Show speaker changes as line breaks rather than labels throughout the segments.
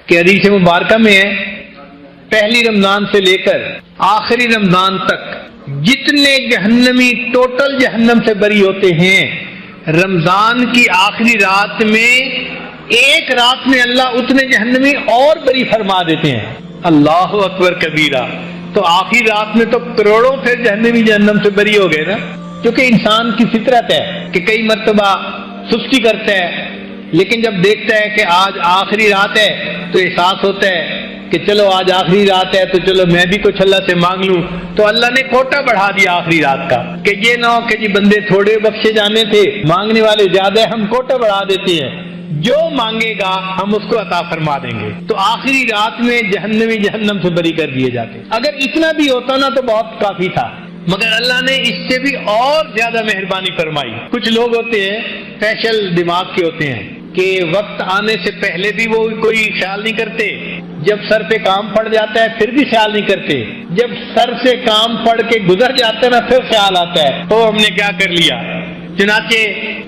کہ حدیث مبارکہ میں ہے پہلی رمضان سے لے کر آخری رمضان تک جتنے جہنمی ٹوٹل جہنم سے بری ہوتے ہیں، رمضان کی آخری رات میں ایک رات میں اللہ اتنے جہنمی اور بری فرما دیتے ہیں۔ اللہ اکبر کبیرہ۔ تو آخری رات میں تو کروڑوں پھر جہنمی جہنم سے بری ہو گئے نا، کیونکہ انسان کی فطرت ہے کہ کئی مرتبہ سستی کرتا ہے، لیکن جب دیکھتا ہے کہ آج آخری رات ہے تو احساس ہوتا ہے کہ چلو آج آخری رات ہے تو چلو میں بھی کچھ اللہ سے مانگ لوں، تو اللہ نے کوٹا بڑھا دیا آخری رات کا کہ یہ نہ ہو کہ جی بندے تھوڑے بخشے جانے تھے، مانگنے والے زیادہ ہیں، ہم کوٹا بڑھا دیتے ہیں، جو مانگے گا ہم اس کو عطا فرما دیں گے۔ تو آخری رات میں جہنمی جہنم سے بری کر دیے جاتے۔ اگر اتنا بھی ہوتا نا تو بہت کافی تھا، مگر اللہ نے اس سے بھی اور زیادہ مہربانی فرمائی۔ کچھ لوگ ہوتے ہیں فیشل دماغ کے ہوتے ہیں کہ وقت آنے سے پہلے بھی وہ کوئی خیال نہیں کرتے، جب سر پہ کام پڑ جاتا ہے پھر بھی خیال نہیں کرتے، جب سر سے کام پڑ کے گزر جاتا ہے نا پھر خیال آتا ہے تو ہم نے کیا کر لیا۔ چنانچہ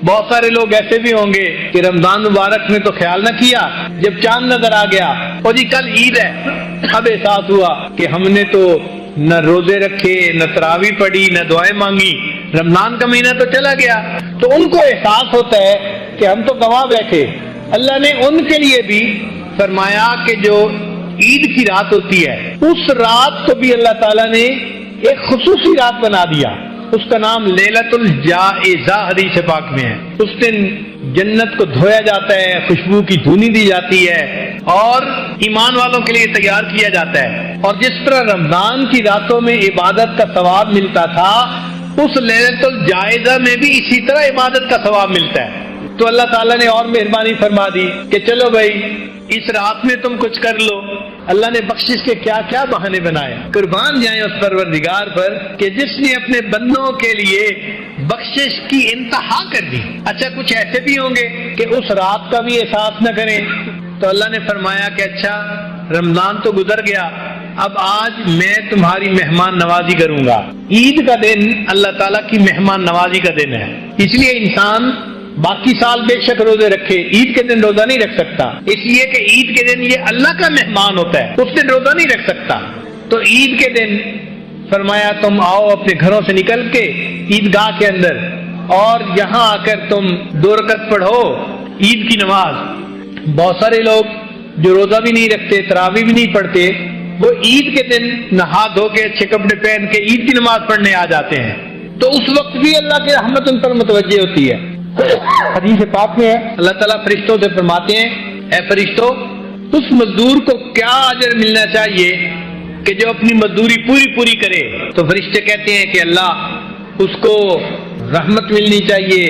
بہت سارے لوگ ایسے بھی ہوں گے کہ رمضان مبارک میں تو خیال نہ کیا، جب چاند نظر آ گیا اور جی کل عید ہے، اب احساس ہوا کہ ہم نے تو نہ روزے رکھے، نہ تراویح پڑھی، نہ دعائیں مانگی، رمضان کا مہینہ تو چلا گیا۔ تو ان کو احساس ہوتا ہے کہ ہم تو گواہ بیٹھے۔ اللہ نے ان کے لیے بھی فرمایا کہ جو عید کی رات ہوتی ہے اس رات کو بھی اللہ تعالیٰ نے ایک خصوصی رات بنا دیا، اس کا نام لیلۃ الجائزہ حدیث پاک میں ہے۔ اس دن جنت کو دھویا جاتا ہے، خوشبو کی دھونی دی جاتی ہے اور ایمان والوں کے لیے تیار کیا جاتا ہے۔ اور جس طرح رمضان کی راتوں میں عبادت کا ثواب ملتا تھا، اس لیلۃ الجائزہ میں بھی اسی طرح عبادت کا ثواب ملتا ہے۔ تو اللہ تعالیٰ نے اور مہربانی فرما دی کہ چلو بھائی اس رات میں تم کچھ کر لو۔ اللہ نے بخشش کے کیا کیا بہانے بنائے۔ قربان جائیں اس پروردگار پر کہ جس نے اپنے بندوں کے لیے بخشش کی انتہا کر دی۔ اچھا کچھ ایسے بھی ہوں گے کہ اس رات کا بھی احساس نہ کریں، تو اللہ نے فرمایا کہ اچھا رمضان تو گزر گیا، اب آج میں تمہاری مہمان نوازی کروں گا۔ عید کا دن اللہ تعالیٰ کی مہمان نوازی کا دن ہے، اس لیے انسان باقی سال بے شک روزے رکھے، عید کے دن روزہ نہیں رکھ سکتا، اس لیے کہ عید کے دن یہ اللہ کا مہمان ہوتا ہے، اس دن روزہ نہیں رکھ سکتا۔ تو عید کے دن فرمایا تم آؤ اپنے گھروں سے نکل کے عیدگاہ کے اندر اور یہاں آ کر تم 2 رکعت پڑھو عید کی نماز۔ بہت سارے لوگ جو روزہ بھی نہیں رکھتے، تراویح بھی نہیں پڑھتے، وہ عید کے دن نہا دھو کے اچھے کپڑے پہن کے عید کی نماز پڑھنے آ جاتے ہیں، تو اس وقت بھی اللہ کی رحمت ان پر متوجہ ہوتی ہے۔ حدیث پاک میں ہے اللہ تعالیٰ فرشتوں سے فرماتے ہیں اے فرشتوں، اس مزدور کو کیا اجر ملنا چاہیے کہ جو اپنی مزدوری پوری کرے؟ تو فرشتے کہتے ہیں کہ اللہ اس کو رحمت ملنی چاہیے،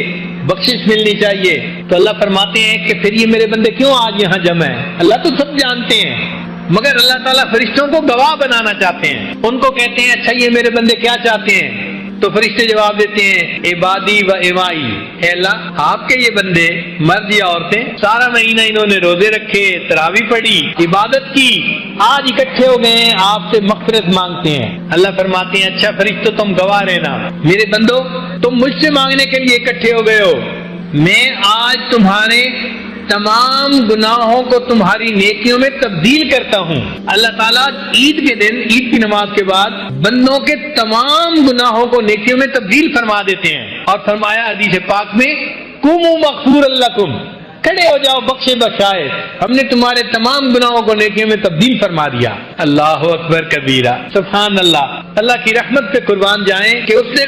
بخشش ملنی چاہیے۔ تو اللہ فرماتے ہیں کہ پھر یہ میرے بندے کیوں آج یہاں جمع ہیں؟ اللہ تو سب جانتے ہیں، مگر اللہ تعالیٰ فرشتوں کو گواہ بنانا چاہتے ہیں۔ ان کو کہتے ہیں اچھا یہ میرے بندے کیا چاہتے ہیں؟ تو فرشتے جواب دیتے ہیں عبادی و امائی، اے اللہ آپ کے یہ بندے مرد یا عورتیں سارا مہینہ انہوں نے روزے رکھے، تراویح پڑھی، عبادت کی، آج اکٹھے ہو گئے ہیں آپ سے مغفرت مانگتے ہیں۔ اللہ فرماتے ہیں اچھا فرشتوں تم گواہ رہنا، میرے بندو تم مجھ سے مانگنے کے لیے اکٹھے ہو گئے ہو، میں آج تمہارے تمام گناہوں کو تمہاری نیکیوں میں تبدیل کرتا ہوں۔ اللہ تعالیٰ عید کے دن عید کی نماز کے بعد بندوں کے تمام گناہوں کو نیکیوں میں تبدیل فرما دیتے ہیں، اور فرمایا حدیث پاک میں قوموا مغفورا لکم، کھڑے ہو جاؤ بخشے بخشائے، ہم نے تمہارے تمام گناہوں کو نیکیوں میں تبدیل فرما دیا۔ اللہ اکبر کبیرہ، سبحان اللہ۔ اللہ کی رحمت پہ قربان جائیں کہ اس نے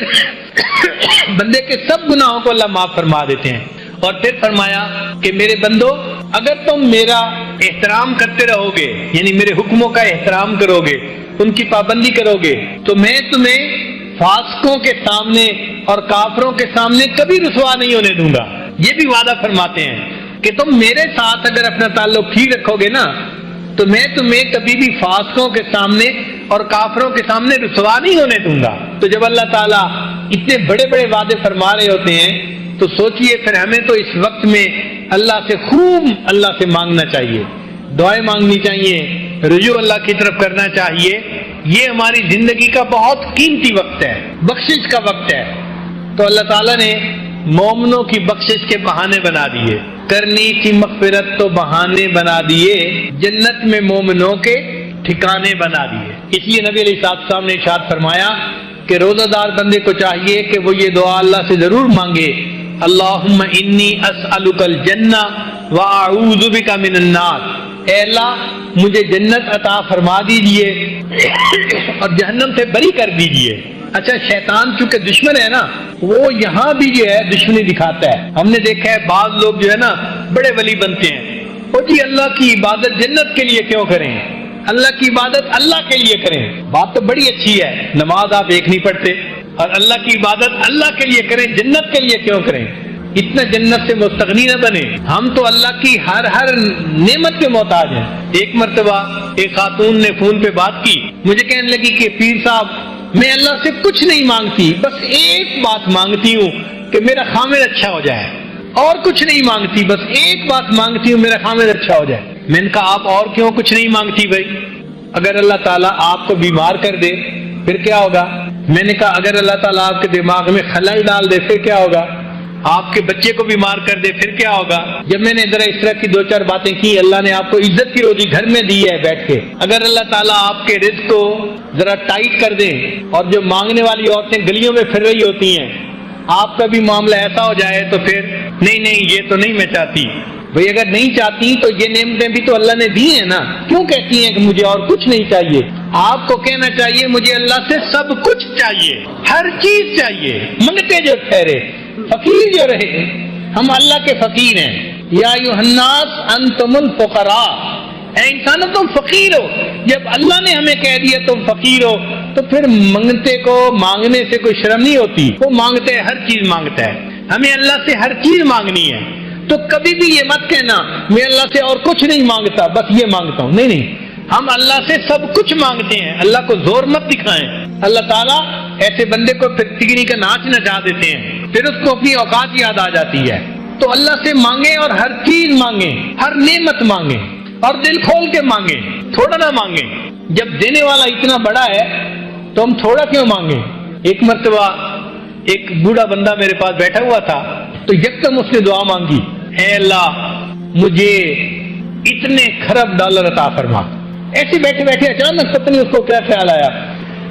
بندے کے سب گناہوں کو اللہ معاف فرما دیتے ہیں۔ اور پھر فرمایا کہ میرے بندو اگر تم میرا احترام کرتے رہو گے، یعنی میرے حکموں کا احترام کرو گے، ان کی پابندی کرو گے، تو میں تمہیں فاسقوں کے سامنے اور کافروں کے سامنے کبھی رسوا نہیں ہونے دوں گا۔ یہ بھی وعدہ فرماتے ہیں کہ تم میرے ساتھ اگر اپنا تعلق ٹھیک رکھو گے نا تو میں تمہیں کبھی بھی فاسقوں کے سامنے اور کافروں کے سامنے رسوا نہیں ہونے دوں گا۔ تو جب اللہ تعالیٰ اتنے بڑے بڑے وعدے فرما رہے ہوتے ہیں تو سوچئے پھر ہمیں تو اس وقت میں اللہ سے خوب اللہ سے مانگنا چاہیے، دعائیں مانگنی چاہیے، رجوع اللہ کی طرف کرنا چاہیے۔ یہ ہماری زندگی کا بہت قیمتی وقت ہے، بخشش کا وقت ہے۔ تو اللہ تعالیٰ نے مومنوں کی بخشش کے بہانے بنا دیے۔ کرنی تھی مغفرت تو بہانے بنا دیے، جنت میں مومنوں کے ٹھکانے بنا دیے۔ اس لیے نبی علیہ السلام نے ارشاد فرمایا کہ روزہ دار بندے کو چاہیے کہ وہ یہ دعا اللہ سے ضرور مانگے، اللہم انی اسألک الجنہ واعوذ بک من النار، اے اللہ مجھے جنت عطا فرما دیجئے اور جہنم سے بری کر دیجئے۔ اچھا، شیطان چونکہ دشمن ہے نا، وہ یہاں بھی جو ہے دشمنی دکھاتا ہے۔ ہم نے دیکھا ہے بعض لوگ جو ہے نا بڑے ولی بنتے ہیں، وہ جی اللہ کی عبادت جنت کے لیے کیوں کریں، اللہ کی عبادت اللہ کے لیے کریں۔ بات تو بڑی اچھی ہے، نماز آپ ایک نہیں پڑھتے اور اللہ کی عبادت اللہ کے لیے کریں، جنت کے لیے کیوں کریں؟ اتنا جنت سے مستغنی نہ بنے۔ ہم تو اللہ کی ہر نعمت کے محتاج ہیں۔ ایک مرتبہ ایک خاتون نے فون پہ بات کی، مجھے کہنے لگی کہ پیر صاحب میں اللہ سے کچھ نہیں مانگتی، بس ایک بات مانگتی ہوں کہ میرا خامد اچھا ہو جائے، اور کچھ نہیں مانگتی، بس ایک بات مانگتی ہوں میرا خامد اچھا ہو جائے۔ میں نے کہا آپ اور کیوں کچھ نہیں مانگتی بھائی؟ اگر اللہ تعالیٰ آپ کو بیمار کر دے پھر کیا ہوگا؟ میں نے کہا اگر اللہ تعالیٰ آپ کے دماغ میں خلل ڈال دے پھر کیا ہوگا؟ آپ کے بچے کو بیمار کر دے پھر کیا ہوگا؟ جب میں نے ذرا اس طرح کی دو چار باتیں کی، اللہ نے آپ کو عزت کی روزی گھر میں دی ہے بیٹھ کے، اگر اللہ تعالیٰ آپ کے رزق کو ذرا ٹائٹ کر دیں اور جو مانگنے والی عورتیں گلیوں میں پھر رہی ہوتی ہیں، آپ کا بھی معاملہ ایسا ہو جائے تو پھر نہیں یہ تو نہیں میں چاہتی۔ بھئی اگر نہیں چاہتی تو یہ نعمتیں بھی تو اللہ نے دی ہیں نا، کیوں کہتی ہیں کہ مجھے اور کچھ نہیں چاہیے؟ آپ کو کہنا چاہیے مجھے اللہ سے سب کچھ چاہیے، ہر چیز چاہیے، منگتے جو ٹھہرے، فقیر جو رہے۔ ہم اللہ کے فقیر ہیں۔ یا ایھا الناس انتم الفقراء، اے انسانوں تم فقیر ہو۔ جب اللہ نے ہمیں کہہ دیا تم فقیر ہو تو پھر منگتے کو مانگنے سے کوئی شرم نہیں ہوتی۔ وہ مانگتا ہے، ہر چیز مانگتا ہے، ہمیں اللہ سے ہر چیز مانگنی ہے۔ تو کبھی بھی یہ مت کہنا میں اللہ سے اور کچھ نہیں مانگتا، بس یہ مانگتا ہوں، نہیں، ہم اللہ سے سب کچھ مانگتے ہیں۔ اللہ کو زور مت دکھائیں۔ اللہ تعالیٰ ایسے بندے کو پھر تگنی کا ناچ نچا دیتے ہیں، پھر اس کو اپنی اوقات یاد آ جاتی ہے۔ تو اللہ سے مانگیں اور ہر چیز مانگیں، ہر نعمت مانگیں اور دل کھول کے مانگیں، تھوڑا نہ مانگیں۔ جب دینے والا اتنا بڑا ہے تو ہم تھوڑا کیوں مانگیں؟ ایک مرتبہ ایک بوڑھا بندہ میرے پاس بیٹھا ہوا تھا تو یکدم اس نے دعا مانگی، اے اللہ مجھے اتنے خرب ڈالر عطا فرما۔ ایسے بیٹھے بیٹھے اچانک پتہ نہیں اس کو کیا خیال آیا،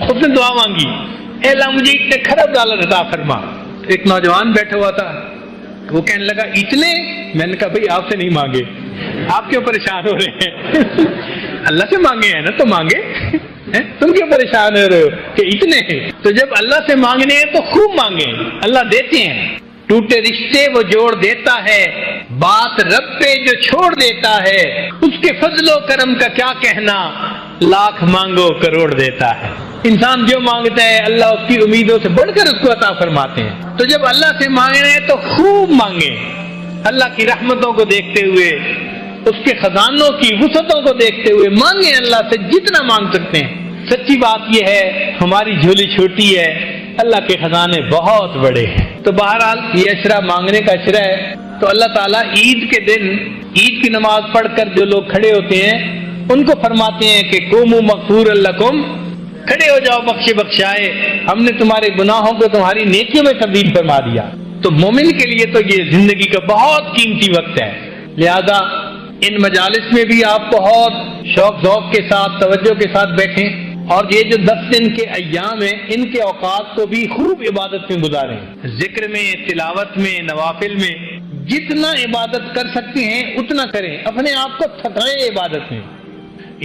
اس نے دعا مانگی، اے اللہ مجھے اتنے خرب ڈالر عطا فرما۔ ایک نوجوان بیٹھا ہوا تھا، وہ کہنے لگا اتنے؟ میں نے کہا بھئی آپ سے نہیں مانگے، آپ کیوں پریشان ہو رہے ہیں؟ اللہ سے مانگے ہیں نا تو مانگے، تم کیوں پریشان ہو رہے ہو کہ اتنے ہیں؟ تو جب اللہ سے مانگنے ہیں تو خوب مانگیں، اللہ دیتے ہیں۔ ٹوٹے رشتے وہ جوڑ دیتا ہے، بات رب پہ جو چھوڑ دیتا ہے، اس کے فضل و کرم کا کیا کہنا، لاکھ مانگو کروڑ دیتا ہے۔ انسان جو مانگتا ہے اللہ اس کی امیدوں سے بڑھ کر اس کو عطا فرماتے ہیں۔ تو جب اللہ سے مانگنا ہے تو خوب مانگیں، اللہ کی رحمتوں کو دیکھتے ہوئے، اس کے خزانوں کی وسعتوں کو دیکھتے ہوئے مانگیں، اللہ سے جتنا مانگ سکتے ہیں۔ سچی بات یہ ہے ہماری جھولی چھوٹی ہے، اللہ کے خزانے بہت بڑے ہیں۔ تو بہرحال یہ اشرا مانگنے کا اشرا ہے۔ تو اللہ تعالیٰ عید کے دن عید کی نماز پڑھ کر جو لوگ کھڑے ہوتے ہیں ان کو فرماتے ہیں کہ قوموا مغفورا لکم، کھڑے ہو جاؤ بخشے بخشائے، ہم نے تمہارے گناہوں کو تمہاری نیکیوں میں تبدیل فرما دیا۔ تو مومن کے لیے تو یہ زندگی کا بہت قیمتی وقت ہے، لہذا ان مجالس میں بھی آپ بہت شوق ذوق کے ساتھ توجہ کے ساتھ بیٹھیں، اور یہ جو 10 دن کے ایام ہیں ان کے اوقات کو بھی خوب عبادت میں گزاریں، ذکر میں، تلاوت میں، نوافل میں، جتنا عبادت کر سکتے ہیں اتنا کریں، اپنے آپ کو تھکائیں عبادت میں۔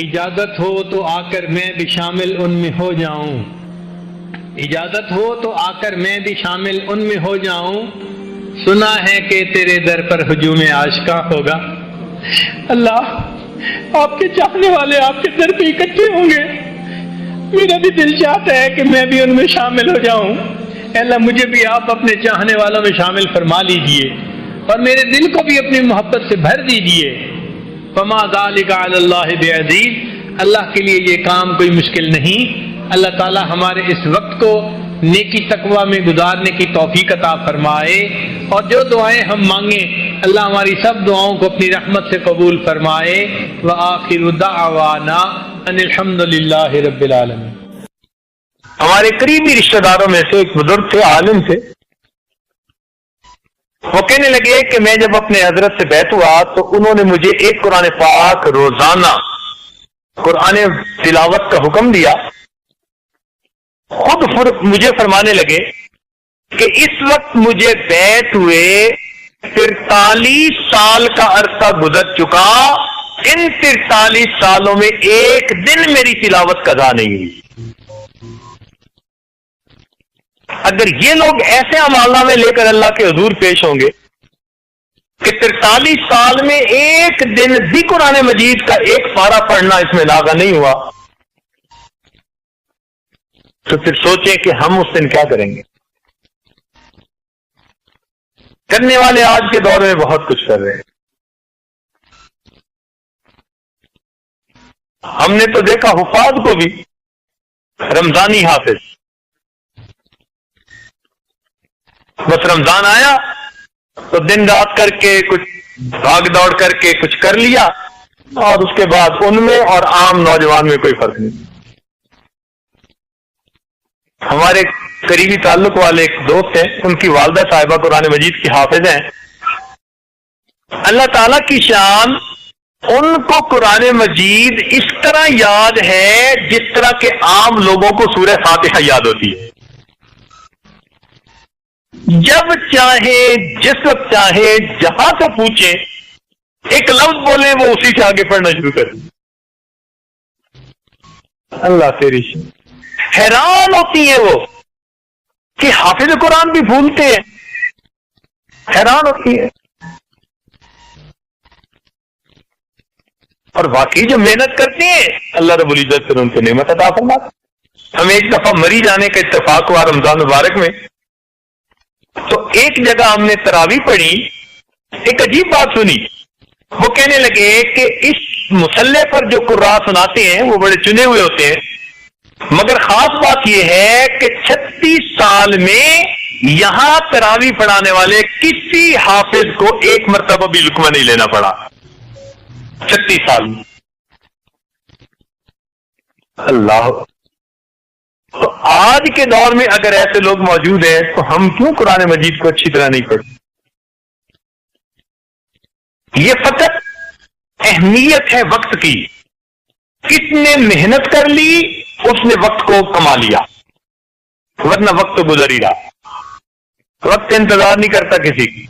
اجازت ہو تو آ کر میں بھی شامل ان میں ہو جاؤں، اجازت ہو تو آ کر میں بھی شامل ان میں ہو جاؤں، سنا ہے کہ تیرے در پر ہجوم عاشقاں ہوگا۔ اللہ آپ کے چاہنے والے آپ کے در پہ اکٹھے ہوں گے، میرا بھی دل چاہتا ہے کہ میں بھی ان میں شامل ہو جاؤں۔ اے اللہ مجھے بھی آپ اپنے چاہنے والوں میں شامل فرما لیجئے اور میرے دل کو بھی اپنی محبت سے بھر دیجئے۔ فما ذلک علی اللہ بعزیز، اللہ کے لیے یہ کام کوئی مشکل نہیں۔ اللہ تعالی ہمارے اس وقت کو نیکی تقوی میں گزارنے کی توفیق عطا فرمائے، اور جو دعائیں ہم مانگیں اللہ ہماری سب دعاؤں کو اپنی رحمت سے قبول فرمائے۔ وآخر دعوانا ان الحمد للہ رب العالمین۔
ہمارے قریبی رشتہ داروں میں سے ایک بزرگ تھے، عالم تھے، وہ کہنے لگے کہ میں جب اپنے حضرت سے بیعت ہوا تو انہوں نے مجھے ایک قرآن پاک روزانہ قرآن تلاوت کا حکم دیا. خود مجھے فرمانے لگے کہ اس وقت مجھے بیعت ہوئے 43 سال کا عرصہ گزر چکا، ان 43 سالوں میں ایک دن میری تلاوت قضا نہیں ہوئی. اگر یہ لوگ ایسے عمالہ میں لے کر اللہ کے حضور پیش ہوں گے کہ 43 سال میں ایک دن بھی قرآن مجید کا ایک پارہ پڑھنا اس میں لاگا نہیں ہوا، تو پھر سوچیں کہ ہم اس دن کیا کریں گے. کرنے والے آج کے دور میں بہت کچھ کر رہے ہیں. ہم نے تو دیکھا حفاظ کو بھی رمضانی حافظ، بس رمضان آیا تو دن رات کر کے کچھ بھاگ دوڑ کر کے کچھ کر لیا، اور اس کے بعد ان میں اور عام نوجوان میں کوئی فرق نہیں. ہمارے قریبی تعلق والے ایک دوست ہیں، ان کی والدہ صاحبہ قرآن مجید کی حافظ ہیں. اللہ تعالیٰ کی شان، ان کو قرآن مجید اس طرح یاد ہے جس طرح کہ عام لوگوں کو سورہ فاتحہ یاد ہوتی ہے. جب چاہے جس وقت چاہے جہاں سے پوچھیں ایک لفظ بولیں وہ اسی سے آگے پڑھنا شروع کر دیں. اللہ تیری شان. حیران ہوتی ہیں وہ کہ حافظ قرآن بھی بھولتے ہیں، حیران ہوتی ہے. اور واقعی جو محنت کرتے ہیں اللہ رب العزت پھر ان کو نعمت عطا فرماتا. ہمیں ایک دفعہ مری جانے کا اتفاق ہوا رمضان مبارک میں، تو ایک جگہ ہم نے تراویح پڑھی، ایک عجیب بات سنی. وہ کہنے لگے کہ اس مصلے پر جو قراء سناتے ہیں وہ بڑے چنے ہوئے ہوتے ہیں، مگر خاص بات یہ ہے کہ 36 سال میں یہاں تراویح پڑھانے والے کسی حافظ کو ایک مرتبہ بھی لقمہ نہیں لینا پڑا. 36 سال میں. اللہ. تو آج کے دور میں اگر ایسے لوگ موجود ہیں تو ہم کیوں قرآن مجید کو اچھی طرح نہیں پڑھتے؟ یہ فقط اہمیت ہے وقت کی. کس نے محنت کر لی اس نے وقت کو کما لیا، ورنہ وقت تو گزر ہی رہا. وقت انتظار نہیں کرتا کسی کی.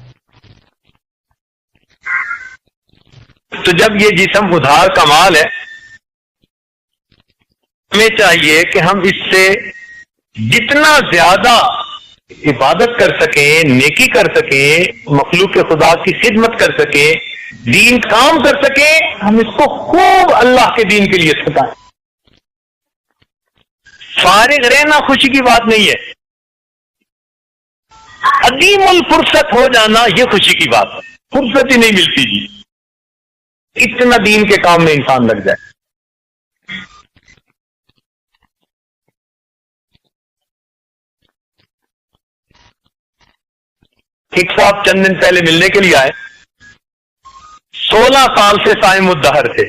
تو جب یہ جسم ادھار کا مال ہے، ہمیں چاہیے کہ ہم اس سے جتنا زیادہ عبادت کر سکیں، نیکی کر سکیں، مخلوق خدا کی خدمت کر سکیں، دین کام کر سکیں، ہم اس کو خوب اللہ کے دین کے لیے ستائیں. فارغ رہنا خوشی کی بات نہیں ہے، عدیم الفرصت ہو جانا یہ خوشی کی بات ہے. فرصت ہی نہیں ملتی جی، اتنا دین کے کام میں انسان لگ جائے. ایک صاحب چند دن پہلے ملنے کے لیے آئے، 16 سال سے صائم الدہر تھے،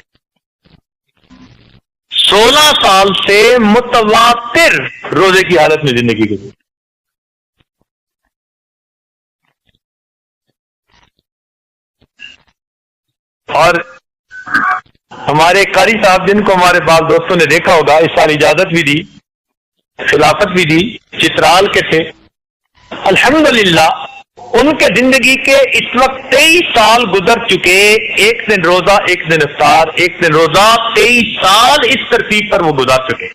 16 سال سے متواتر روزے کی حالت میں زندگی گزری. اور ہمارے قاری صاحب جن کو ہمارے بعض دوستوں نے دیکھا ہوگا، اس سال اجازت بھی دی، خلافت بھی دی، چترال کے تھے. الحمدللہ ان کے زندگی کے اس وقت 23 سال گزر چکے. ایک دن روزہ، ایک دن افطار، ایک دن روزہ، 23 سال اس ترتیب پر وہ گزار چکے.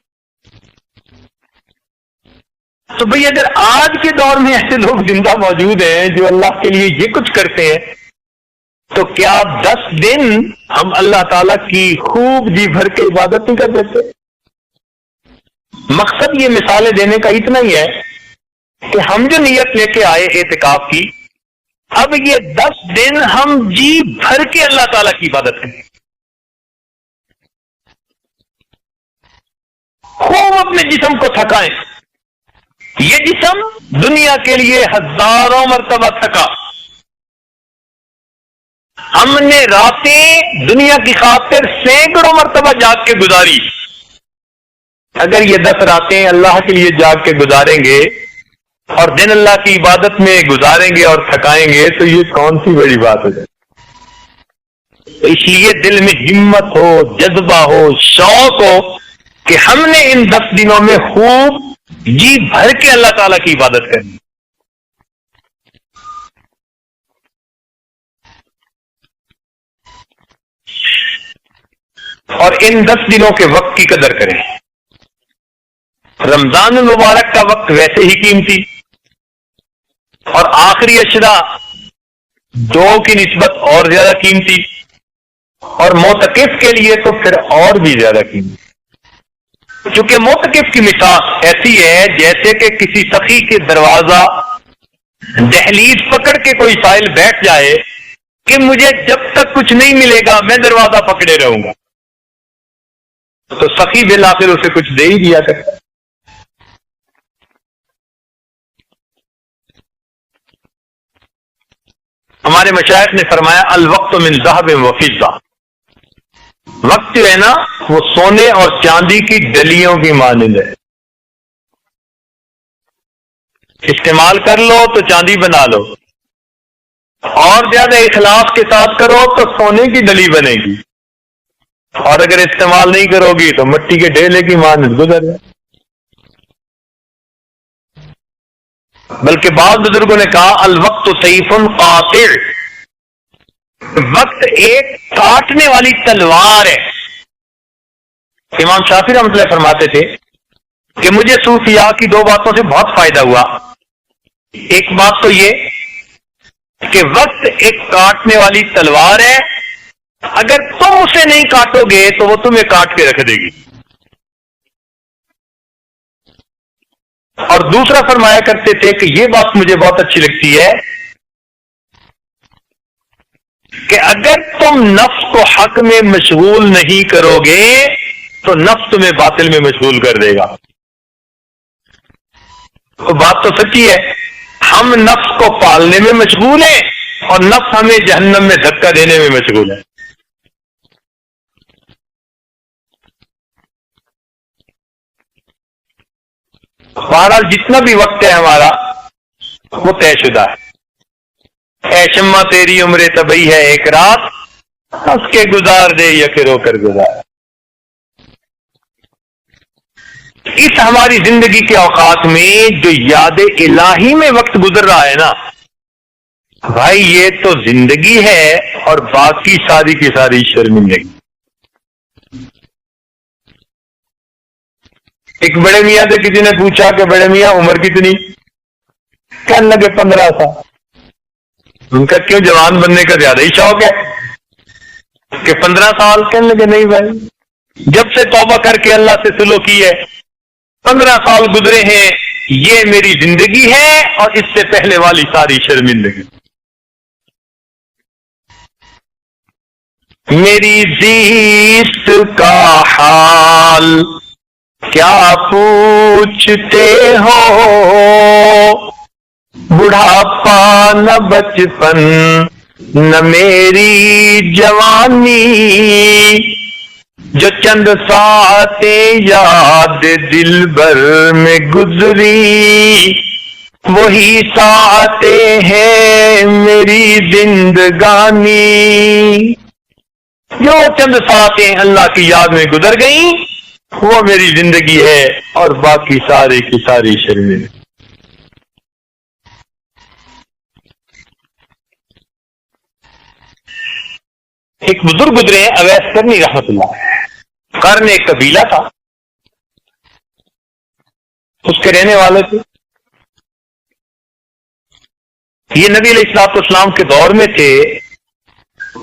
تو بھئی اگر آج کے دور میں ایسے لوگ زندہ موجود ہیں جو اللہ کے لیے یہ کچھ کرتے ہیں، تو کیا 10 دن ہم اللہ تعالیٰ کی خوب جی بھر کے عبادت نہیں کر دیتے؟ مقصد یہ مثالیں دینے کا اتنا ہی ہے کہ ہم جو نیت لے کے آئے اعتکاف کی، اب یہ 10 دن ہم جی بھر کے اللہ تعالیٰ کی عبادت کریں، خوب اپنے جسم کو تھکائیں. یہ جسم دنیا کے لیے ہزاروں مرتبہ تھکا. ہم نے راتیں دنیا کی خاطر سینکڑوں مرتبہ جاگ کے گزاری. اگر یہ 10 راتیں اللہ کے لیے جاگ کے گزاریں گے اور دن اللہ کی عبادت میں گزاریں گے اور تھکائیں گے تو یہ کون سی بڑی بات ہو جائے. اس لیے دل میں ہمت ہو، جذبہ ہو، شوق ہو کہ ہم نے ان 10 دنوں میں خوب جی بھر کے اللہ تعالیٰ کی عبادت کرنی. اور ان 10 دنوں کے وقت کی قدر کریں. رمضان المبارک کا وقت ویسے ہی قیمتی، اور آخری اشرا 2 کی نسبت اور زیادہ قیمتی، اور معتکف کے لیے تو پھر اور بھی زیادہ قیمتی. چونکہ معتکف کی مثال ایسی ہے جیسے کہ کسی سخی کے دروازہ دہلیز پکڑ کے کوئی سائل بیٹھ جائے کہ مجھے جب تک کچھ نہیں ملے گا میں دروازہ پکڑے رہوں گا، تو سخی بالآخر اسے کچھ دے ہی دیا کرتا. ہمارے مشائخ نے فرمایا الوقت من ذهب و فضہ، وقت جو ہے نا وہ سونے اور چاندی کی ڈلیوں کی مانند ہے. استعمال کر لو تو چاندی بنا لو، اور زیادہ اخلاص کے ساتھ کرو تو سونے کی ڈلی بنے گی، اور اگر استعمال نہیں کرو گی تو مٹی کے ڈھیلے کی مانند گزر جائے. بلکہ بعض بزرگوں نے کہا الوقت سیف قاطع، وقت ایک کاٹنے والی تلوار ہے. امام شافعی رحمۃ اللہ فرماتے تھے کہ مجھے صوفیاء کی 2 باتوں سے بہت فائدہ ہوا. ایک بات تو یہ کہ وقت ایک کاٹنے والی تلوار ہے، اگر تم اسے نہیں کاٹو گے تو وہ تمہیں کاٹ کے رکھ دے گی. اور دوسرا فرمایا کرتے تھے کہ یہ بات مجھے بہت اچھی لگتی ہے کہ اگر تم نفس کو حق میں مشغول نہیں کرو گے تو نفس تمہیں باطل میں مشغول کر دے گا. تو بات تو سچی ہے، ہم نفس کو پالنے میں مشغول ہیں اور نفس ہمیں جہنم میں دھکا دینے میں مشغول ہے. بہرحال جتنا بھی وقت ہے ہمارا وہ طے شدہ ہے. اے شمع تیری عمر طبعی ہے ایک رات، ہنس کے گزار دے یا کہ رو کر گزار. اس ہماری زندگی کے اوقات میں جو یاد الہی میں وقت گزر رہا ہے نا بھائی، یہ تو زندگی ہے اور باقی ساری کی ساری شرمندگی. ایک بڑے میاں سے کسی نے پوچھا کہ بڑے میاں عمر کتنی؟ کہنے لگے 15 سال. ان کا کیوں جوان بننے کا زیادہ ہی شوق ہے کہ 15 سال؟ کہنے لگے نہیں بھائی، جب سے توبہ کر کے اللہ سے سلوک کی ہے 15 سال گزرے ہیں، یہ میری زندگی ہے اور اس سے پہلے والی ساری شرمندگی. میری زیست کا حال کیا پوچھتے ہو، بڑھاپا نہ بچپن نہ میری جوانی، جو چند ساتیں یاد دل بھر میں گزری، وہی ساتیں ہیں میری زندگانی. جو چند ساتیں اللہ کی یاد میں گزر گئیں وہ میری زندگی ہے اور باقی ساری کی ساری شرمندگی. ایک بزرگ گزرے ہیں اویس کرنی رحمت اللہ، قرن ایک قبیلہ تھا، اس کے رہنے والے تھے. یہ نبی علیہ الصلوۃ والسلام کے دور میں تھے،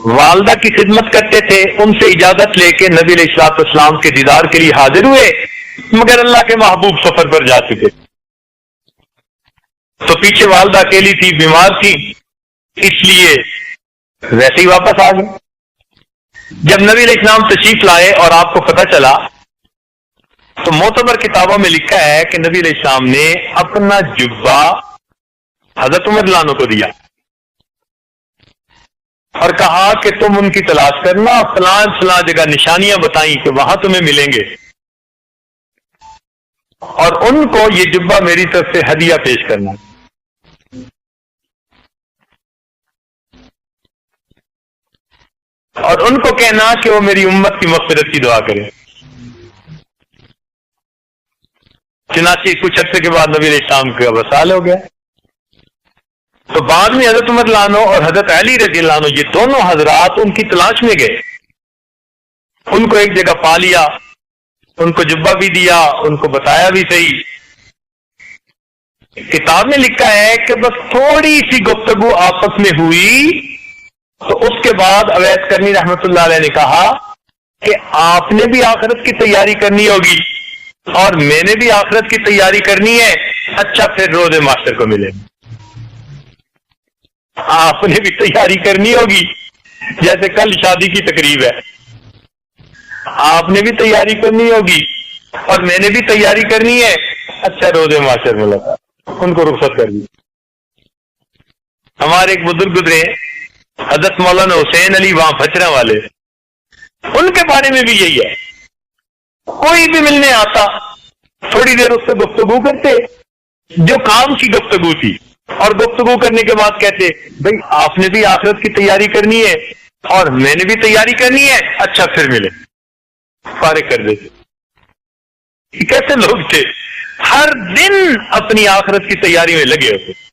والدہ کی خدمت کرتے تھے. ان سے اجازت لے کے نبی علیہ الصلوۃ والسلام کے دیدار کے لیے حاضر ہوئے، مگر اللہ کے محبوب سفر پر جا چکے تو پیچھے والدہ اکیلی تھی، بیمار تھی، اس لیے ویسے ہی واپس آ گئے. جب نبی علیہ السلام تشریف لائے اور آپ کو پتہ چلا تو معتبر کتابوں میں لکھا ہے کہ نبی علیہ السلام نے اپنا جبہ حضرت عمر رضی اللہ عنہ کو دیا اور کہا کہ تم ان کی تلاش کرنا، فلاں فلاں جگہ نشانیاں بتائیں کہ وہاں تمہیں ملیں گے، اور ان کو یہ جبہ میری طرف سے ہدیہ پیش کرنا. اور ان کو کہنا کہ وہ میری امت کی مغفرت کی دعا کریں. چنانچہ کچھ عرصے کے بعد نبی علیہ السلام کا وصال ہو گیا. تو بعد میں حضرت عمر رضی اللہ عنہ اور حضرت علی رضی اللہ عنہ یہ دونوں حضرات ان کی تلاش میں گئے. ان کو ایک جگہ پا لیا, ان کو جبہ بھی دیا, ان کو بتایا بھی صحیح. کتاب میں لکھا ہے کہ بس تھوڑی سی گفتگو آپس میں ہوئی تو اس کے بعد اویس کرنی رحمت اللہ علیہ نے کہا کہ آپ نے بھی آخرت کی تیاری کرنی ہوگی اور میں نے بھی آخرت کی تیاری کرنی ہے. اچھا پھر روز معاشر کو ملے. آپ نے بھی تیاری کرنی ہوگی, جیسے کل شادی کی تقریب ہے, آپ نے بھی تیاری کرنی ہوگی اور میں نے بھی تیاری کرنی ہے. اچھا روز معاشر میں لگا, ان کو رخصت کر دی. ہمارے ایک بزرگ گزرے حضرت مولانا حسین علی وہاں بچرا والے, ان کے بارے میں بھی یہی ہے. کوئی بھی ملنے آتا تھوڑی دیر اس سے گفتگو کرتے جو کام کی گفتگو تھی, اور گفتگو کرنے کے بعد کہتے بھئی آپ نے بھی آخرت کی تیاری کرنی ہے اور میں نے بھی تیاری کرنی ہے. اچھا پھر ملے, فارغ کر دیتے. کیسے لوگ تھے, ہر دن اپنی آخرت کی تیاری میں لگے ہوتے.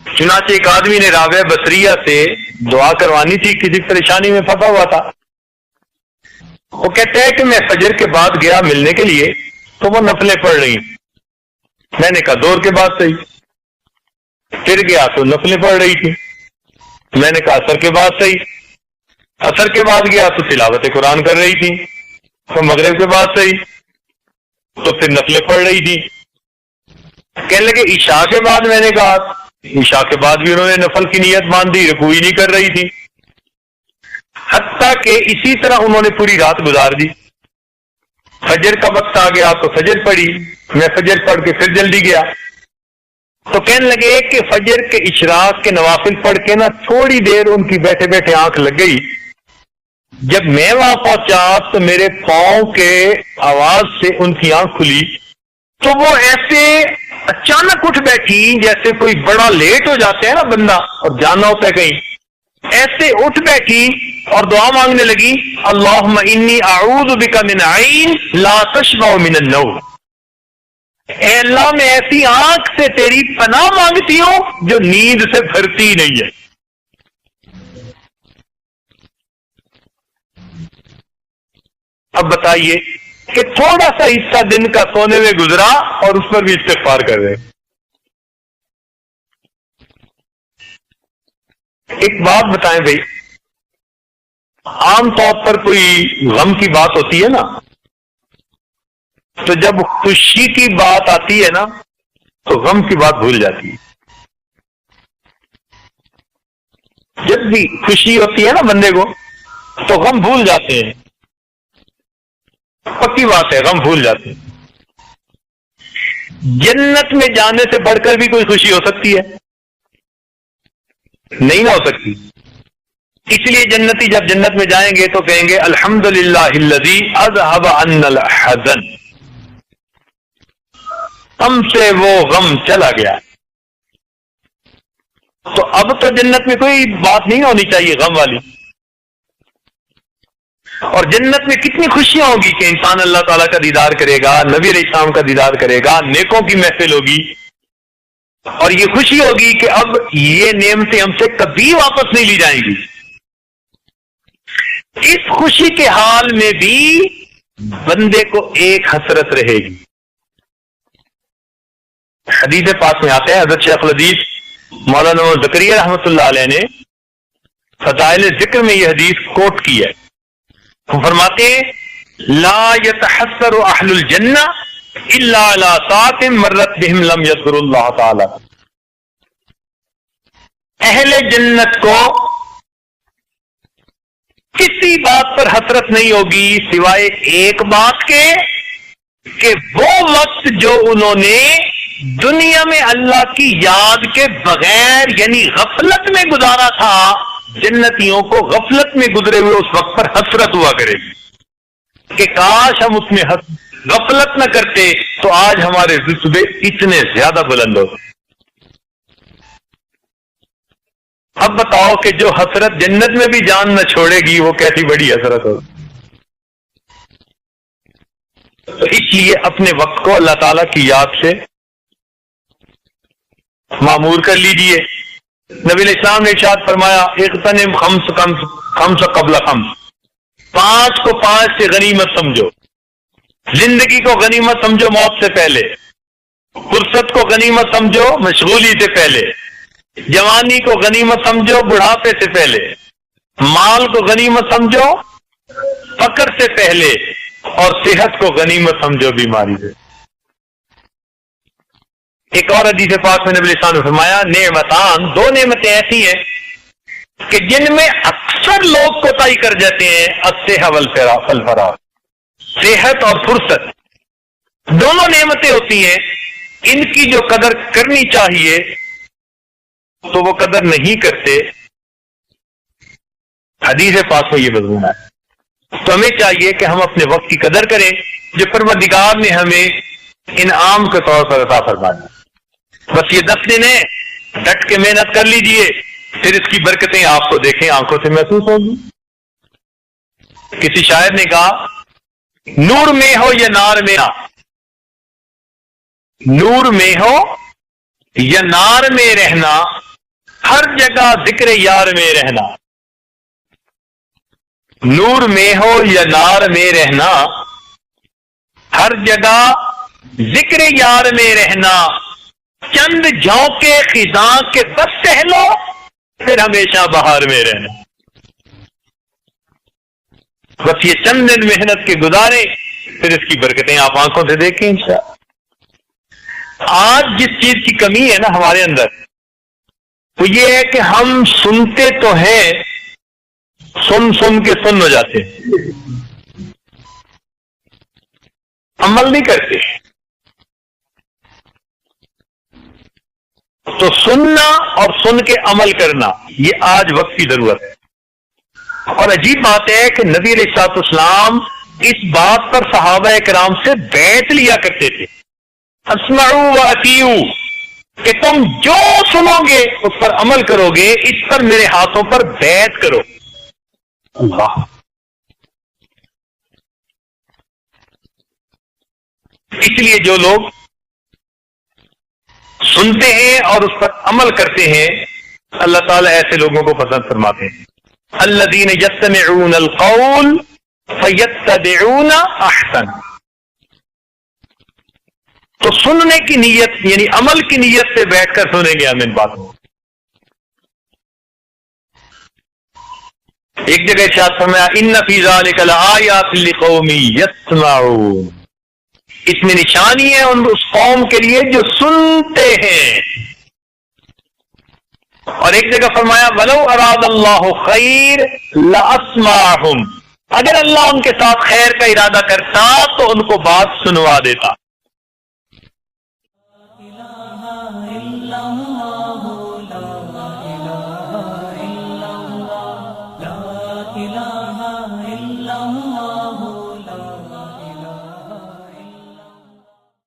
چنانچہ ایک آدمی نے رابعہ بصریہ سے دعا کروانی تھی, کسی پریشانی میں پھنسا ہوا تھا. وہ کہتے ہیں کہ میں فجر کے بعد گیا ملنے کے لیے تو وہ نفلیں پڑھ رہی. میں نے کہا دور کے بعد صحیح. پھر گیا تو نفلیں پڑھ رہی تھی. میں نے کہا اثر کے بعد صحیح. اثر کے بعد گیا تو تلاوت قرآن کر رہی تھی. تو مغرب کے بعد صحیح, تو پھر نفلیں پڑھ رہی تھی. کہنے لگے عشاء کے بعد. میں نے کہا عشاء کے بعد بھی انہوں نے نفل کی نیت باندھی, رکوع ہی نہیں کر رہی تھی. حتیٰ کہ اسی طرح انہوں نے پوری رات گزار دی. فجر کا وقت آ گیا تو فجر پڑھی. میں فجر پڑھ کے پھر جلدی گیا. تو کہنے لگے کہ فجر کے اشراق کے نوافل پڑھ کے نا تھوڑی دیر ان کی بیٹھے بیٹھے آنکھ لگ گئی. جب میں وہاں پہنچا تو میرے پاؤں کے آواز سے ان کی آنکھ کھلی تو وہ ایسے اچانک اٹھ بیٹھی جیسے کوئی بڑا لیٹ ہو جاتا ہے نا بندہ اور جانا ہوتا ہے کہیں. ایسے اٹھ بیٹھی اور دعا مانگنے لگی اللہم انی اعوذ بک من عین لا تشبع من النوم. اے اللہ میں ایسی آنکھ سے تیری پناہ مانگتی ہوں جو نیند سے بھرتی نہیں ہے. اب بتائیے کہ تھوڑا سا حصہ دن کا سونے میں گزرا اور اس پر بھی استغفار کر رہے ہیں. ایک بات بتائیں بھائی, عام طور پر کوئی غم کی بات ہوتی ہے نا, تو جب خوشی کی بات آتی ہے نا تو غم کی بات بھول جاتی ہے. جب بھی خوشی ہوتی ہے نا بندے کو تو غم بھول جاتے ہیں. پکی بات ہے, غم بھول جاتے ہیں. جنت میں جانے سے بڑھ کر بھی کوئی خوشی ہو سکتی ہے؟ نہیں نہ ہو سکتی. اس لیے جنتی جب جنت میں جائیں گے تو کہیں گے الحمدللہ الذی اذھب عنا الحزن, ہم سے وہ غم چلا گیا. تو اب تو جنت میں کوئی بات نہیں ہونی چاہیے غم والی. اور جنت میں کتنی خوشیاں ہوگی کہ انسان اللہ تعالیٰ کا دیدار کرے گا, نبی علیہ السلام کا دیدار کرے گا, نیکوں کی محفل ہوگی, اور یہ خوشی ہوگی کہ اب یہ نعمتیں ہم سے کبھی واپس نہیں لی جائیں گی. اس خوشی کے حال میں بھی بندے کو ایک حسرت رہے گی. حدیث پاک میں آتے ہیں, حضرت شیخ الحدیث مولانا زکریا رحمۃ اللہ علیہ نے فضائل ذکر میں یہ حدیث کوٹ کی ہے. وہ فرماتے ہیں لا يتحسر اہل الجنہ الا علی ساعۃ مرت بہم لم یذکروا اللہ تعالی. اہل جنت کو کسی بات پر حسرت نہیں ہوگی سوائے ایک بات کے کہ وہ وقت جو انہوں نے دنیا میں اللہ کی یاد کے بغیر یعنی غفلت میں گزارا تھا, جنتیوں کو غفلت میں گزرے ہوئے اس وقت پر حسرت ہوا کرے گی کہ کاش ہم اس میں غفلت نہ کرتے تو آج ہمارے رتبے اتنے زیادہ بلند ہوتے. اب بتاؤ کہ جو حسرت جنت میں بھی جان نہ چھوڑے گی وہ کیسی بڑی حسرت ہو. تو اس لیے اپنے وقت کو اللہ تعالیٰ کی یاد سے معمور کر لیجئے. نبی علیہ السلام نے ارشاد فرمایا اغتنم خمس قبل خمس، 5 کو 5 سے غنیمت سمجھو. زندگی کو غنیمت سمجھو موت سے پہلے، فرصت کو غنیمت سمجھو مشغولی سے پہلے، جوانی کو غنیمت سمجھو بڑھاپے سے پہلے، مال کو غنیمت سمجھو فقر سے پہلے، اور صحت کو غنیمت سمجھو بیماری سے. ایک اور حدیث پاک میں نبی علیہ السلام نے فرمایا نعمتان، 2 نعمتیں ایسی ہیں کہ جن میں اکثر لوگ کوتاہی کر جاتے ہیں، الصحہ والفراغ، صحت اور فرصت. دونوں نعمتیں ہوتی ہیں، ان کی جو قدر کرنی چاہیے تو وہ قدر نہیں کرتے. حدیث پاک میں یہ مضمون ہے. تو ہمیں چاہیے کہ ہم اپنے وقت کی قدر کریں جو پروردگار نے ہمیں انعام کے طور پر عطا فرمایا. بس یہ 10 دن ہیں، ڈٹ کے محنت کر لیجئے، پھر اس کی برکتیں آپ کو دیکھیں آنکھوں سے محسوس ہوگی. کسی شاعر نے کہا نور میں ہو یا نار میں نہ، نور میں ہو یا نار میں رہنا، ہر جگہ ذکر یار میں رہنا. نور میں ہو یا نار میں رہنا، ہر جگہ ذکر یار میں رہنا. چند جھونکے خزاں کے بس سہ لو، پھر ہمیشہ بہار میں رہنا. بس یہ چند دن محنت کے گزارے، پھر اس کی برکتیں آپ آنکھوں سے دیکھیں انشاءاللہ. آج جس چیز کی کمی ہے نا ہمارے اندر، وہ یہ ہے کہ ہم سنتے تو ہیں، سن کے سن ہو جاتے ہیں، عمل نہیں کرتے. تو سننا اور سن کے عمل کرنا یہ آج وقت کی ضرورت ہے. اور عجیب بات ہے کہ نبی علیہ الصلوۃ والسلام اس بات پر صحابہ کرام سے بیعت لیا کرتے تھے، اسمعوا واطیعوا، کہ تم جو سنو گے اس پر عمل کرو گے، اس پر میرے ہاتھوں پر بیعت کرو. اللہ، اس لیے جو لوگ سنتے ہیں اور اس پر عمل کرتے ہیں، اللہ تعالیٰ ایسے لوگوں کو پسند فرماتے ہیں. الذین یستمعون القول فیتبعون احسن. تو سننے کی نیت یعنی عمل کی نیت سے بیٹھ کر سنیں گے ہم ان باتوں. ایک جگہ ارشاد فرمایا ان فی ذلک لآیات لقوم یسمعون، اس میں نشانی ہے اس قوم کے لیے جو سنتے ہیں. اور ایک جگہ فرمایا وَلَوْ أَرَادَ اللَّهُ خَيْرٌ لَأَسْمَعَهُمْ، اگر اللہ ان کے ساتھ خیر کا ارادہ کرتا تو ان کو بات سنوا دیتا.